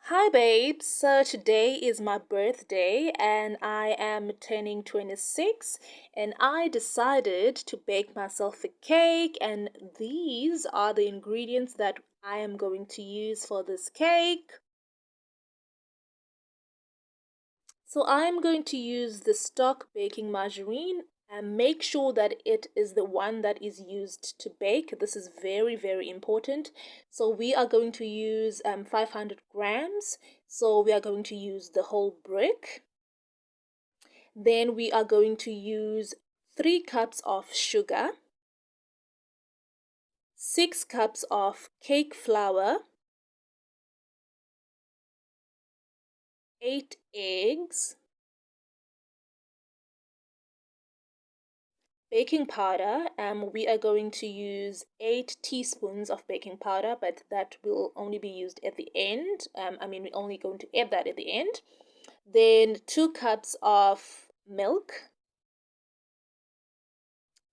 Hi babes, so today is my birthday and I am turning 26 and I decided to bake myself a cake, and these are the ingredients that I am going to use for this cake. So I am going to use the stock baking margarine, and make sure that it is the one that is used to bake. This is very important. So we are going to use 500 grams. So we are going to use the whole brick. Then we are going to use 3 cups of sugar, 6 cups of cake flour, 8 eggs, baking powder. We are going to use 8 teaspoons of baking powder, but that will only be used at the end. We're only going to add that at the end. Then 2 cups of milk.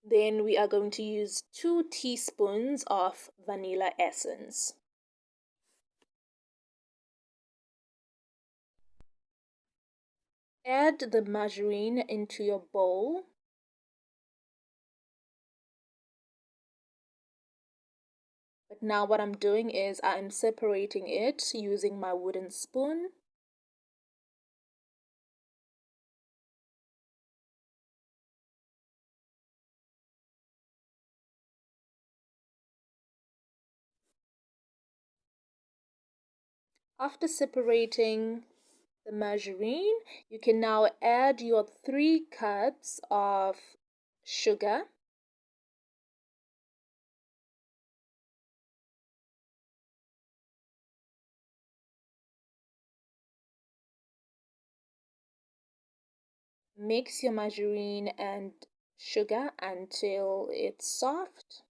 Then we are going to use 2 teaspoons of vanilla essence. Add the margarine into your bowl. But now what I'm doing is I'm separating it using my wooden spoon. After separating the margarine, you can now add your 3 cups of sugar. Mix your margarine and sugar until it's soft.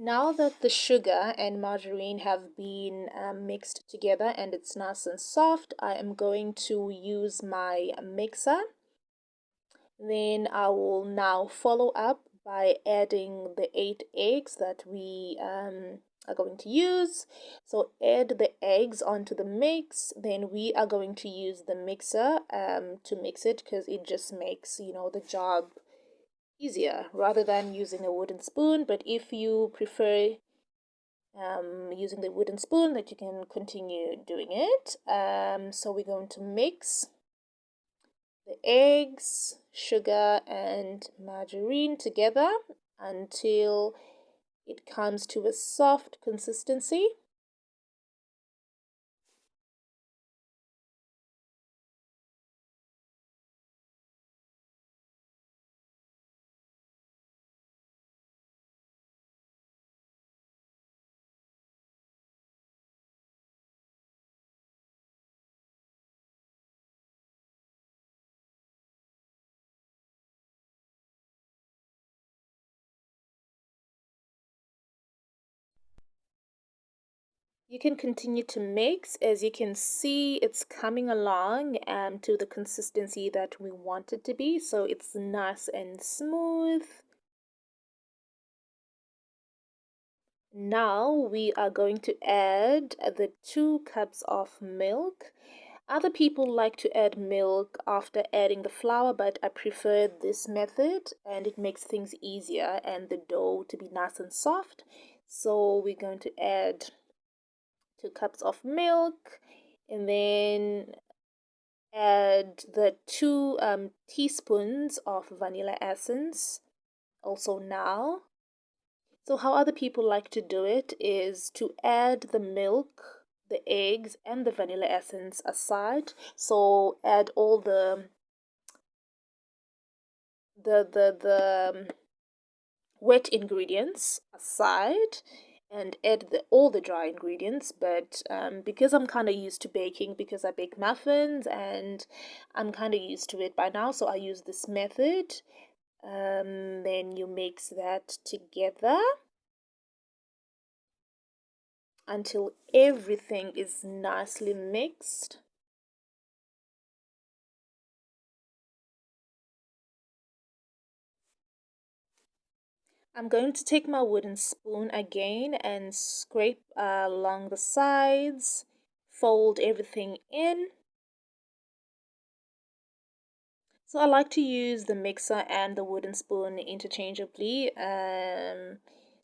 Now that the sugar and margarine have been mixed together and it's nice and soft, I am going to use my mixer. Then I will now follow up by adding the 8 eggs that we are going to use. So add the eggs onto the mix. Then we are going to use the mixer to mix it, because it just makes the job easier rather than using a wooden spoon. But if you prefer using the wooden spoon, that you can continue doing it. So we're going to mix the eggs, sugar, and margarine together until it comes to a soft consistency. You can continue to mix. As you can see, it's coming along to the consistency that we want it to be, so it's nice and smooth. Now we are going to add the 2 cups of milk. Other people like to add milk after adding the flour, but I prefer this method and it makes things easier and the dough to be nice and soft. So we're going to add 2 cups of milk, and then add the 2 teaspoons of vanilla essence also now. So how other people like to do it is to add the milk, the eggs, and the vanilla essence aside. So add all the wet ingredients aside and add all the dry ingredients. But because I'm kind of used to baking, because I bake muffins and I'm kind of used to it by now, so I use this method. Then you mix that together until everything is nicely mixed. I'm going to take my wooden spoon again and scrape along the sides, fold everything in. So I like to use the mixer and the wooden spoon interchangeably.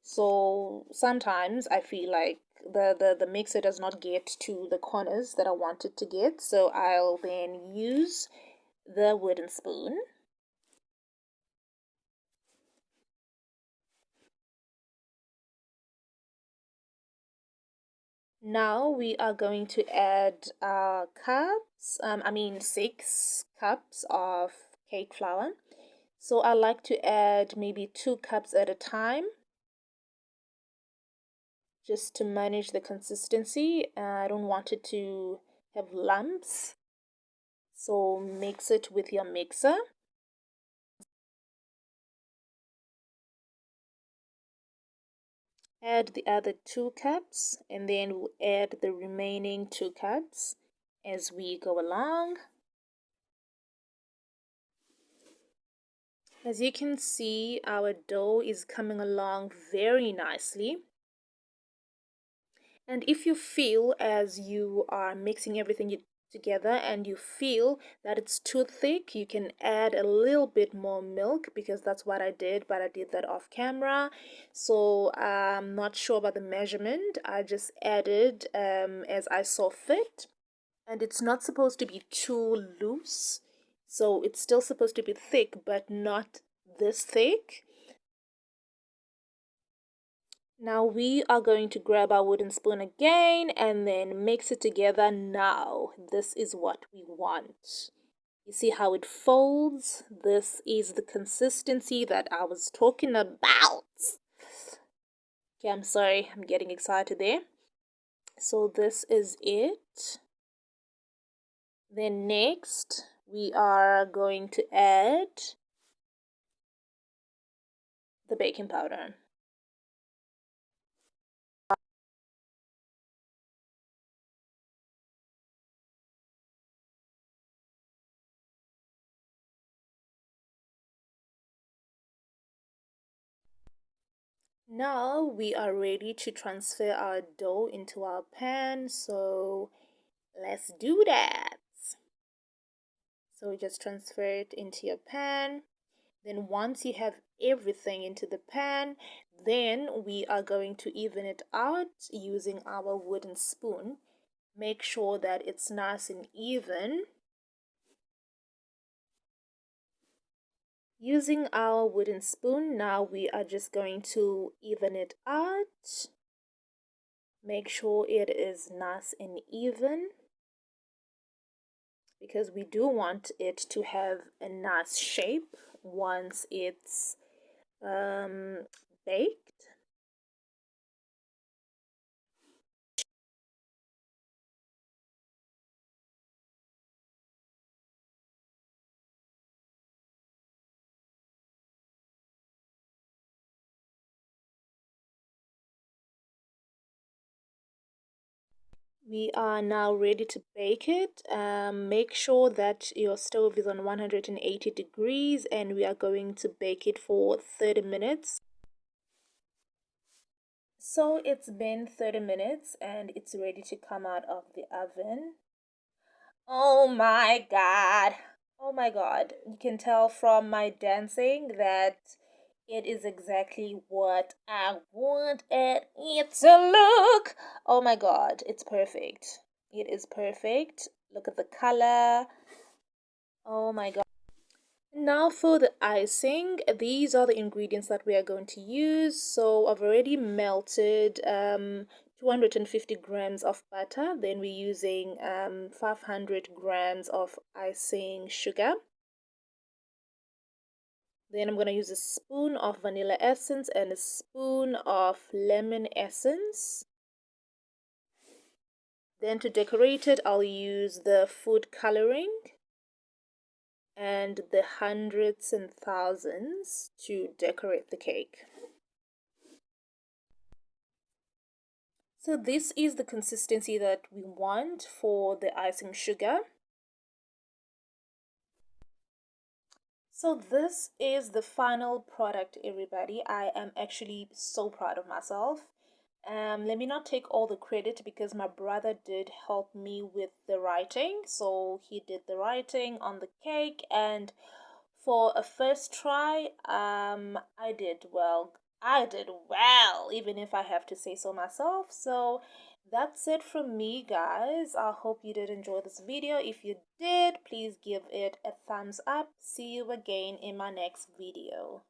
So sometimes I feel like the mixer does not get to the corners that I want it to get, so I'll then use the wooden spoon. Now we are going to add cups, 6 cups of cake flour. So I like to add maybe 2 cups at a time just to manage the consistency. I don't want it to have lumps. So mix it with your mixer. Add the other 2 cups and then we'll add the remaining 2 cups as we go along. As you can see, our dough is coming along very nicely. And if you feel as you are mixing everything together and you feel that it's too thick, you can add a little bit more milk, because that's what I did, but I did that off camera. So I'm not sure about the measurement. I just added as I saw fit. And it's not supposed to be too loose. So it's still supposed to be thick, but not this thick. Now we are going to grab our wooden spoon again and then mix it together. Now this is what we want. You see how it folds? This is the consistency that I was talking about. Okay, I'm sorry, I'm getting excited there. So this is it. Then next we are going to add the baking powder. Now we are ready to transfer our dough into our pan, so let's do that. So just transfer it into your pan. Then once you have everything into the pan, then we are going to even it out using our wooden spoon. Make sure that it's nice and even. Using our wooden spoon, now we are just going to even it out. Make sure it is nice and even, because we do want it to have a nice shape once it's baked. We are now ready to bake it. Make sure that your stove is on 180 degrees and we are going to bake it for 30 minutes. So it's been 30 minutes and it's ready to come out of the oven. Oh my god. Oh my god. You can tell from my dancing that it is exactly what I wanted it to look. Oh my god, it's perfect. It is perfect. Look at the color. Oh my god. Now for the icing, these are the ingredients that we are going to use. So I've already melted 250 grams of butter. Then we're using 500 grams of icing sugar. Then I'm going to use a spoon of vanilla essence and a spoon of lemon essence. Then to decorate it, I'll use the food coloring and the hundreds and thousands to decorate the cake. So this is the consistency that we want for the icing sugar. So this is the final product, everybody. I am actually so proud of myself. Let me not take all the credit because my brother did help me with the writing. So he did the writing on the cake, and for a first try, I did well. I did well, even if I have to say so myself. So that's it from me, guys. I hope you did enjoy this video. If you did, please give it a thumbs up. See you again in my next video.